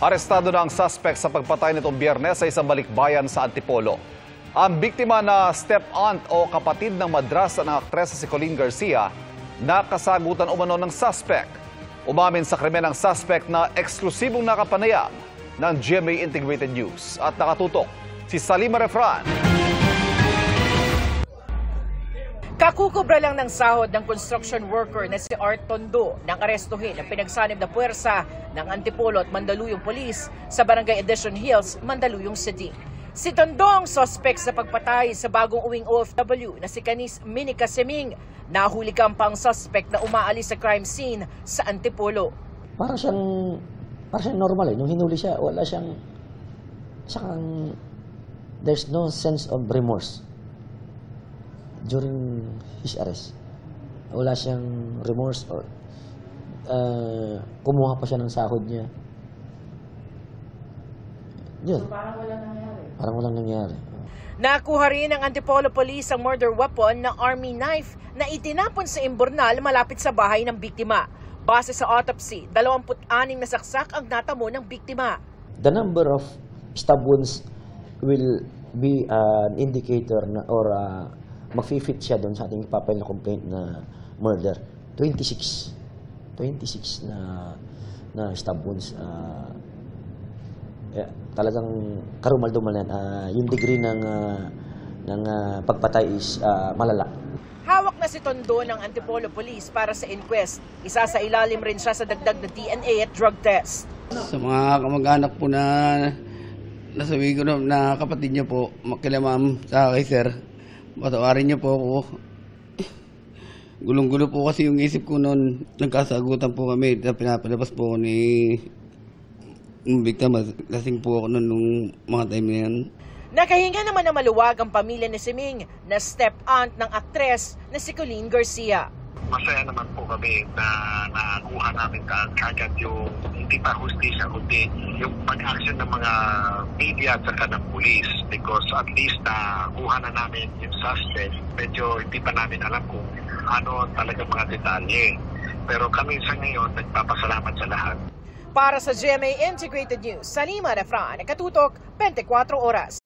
Arestado na ang suspect sa pagpatay nitong Biyernes sa isang balikbayan sa Antipolo. Ang biktima na step-aunt o kapatid ng madrasa ng aktresa si Colleen Garcia, nakasagutan umano ng suspect. Umamin sa krimen ang suspect na eksklusibong nakapanayam ng GMA Integrated News. At nakatutok si Salima Refran. Kakukubra lang ng sahod ng construction worker na si Art Tondo nang arestuhin ang pinagsanib na puwersa ng Antipolo at Mandaluyong Police sa Barangay Edition Hills, Mandaluyong City. Si Tondo ang suspect sa pagpatay sa bagong uwing OFW na si Canis Minica Seming. Nahuli ka pang suspect na umaalis sa crime scene sa Antipolo. Para siyang normal eh. Nung hinuli siya, wala siyang there's no sense of remorse during his arrest. Wala siyang remorse or kumuha pa siya ng sahod niya. Yun. So, parang walang nangyari. Nakuha rin ng Antipolo Police ang murder weapon na army knife na itinapon sa imburnal malapit sa bahay ng biktima. Base sa autopsy, 26 na saksak ang natamo ng biktima. The number of stab wounds will be an indicator na, or mag-fit siya doon sa ating ipapile na complaint na murder. 26 na stab wounds. Talagang karumal-dumal yan. Yung degree ng pagpatay is malala. Hawak na si Tondo ng Antipolo Police para sa inquest. Isa sa ilalim rin siya sa dagdag na DNA at drug test. Sa mga kamag-anak po na nasabi ko na kapatid niya po, kila ma'am sa kay sir, patawarin niyo po ako. Gulong-gulo po kasi yung isip ko noon. Nagkasagutan po kami. Pinapalabas po ako ni biktima. Lasing po ako noon nung mga time na yan. Nakahinga naman na maluwag ang pamilya ni Seming na step-aunt ng aktres na si Colleen Garcia. Masaya naman po kami na nakuha namin kagad yung hindi pa hustisya kundi yung pag-action ng mga media at saka ng police, because at least nakuha na namin yung suspect. Medyo hindi pa namin alam kung ano talaga mga detalye. Pero kami sa ngayon nagpapasalamat sa lahat. Para sa GMA Integrated News, Salima Refran, Katutok, 24 Oras.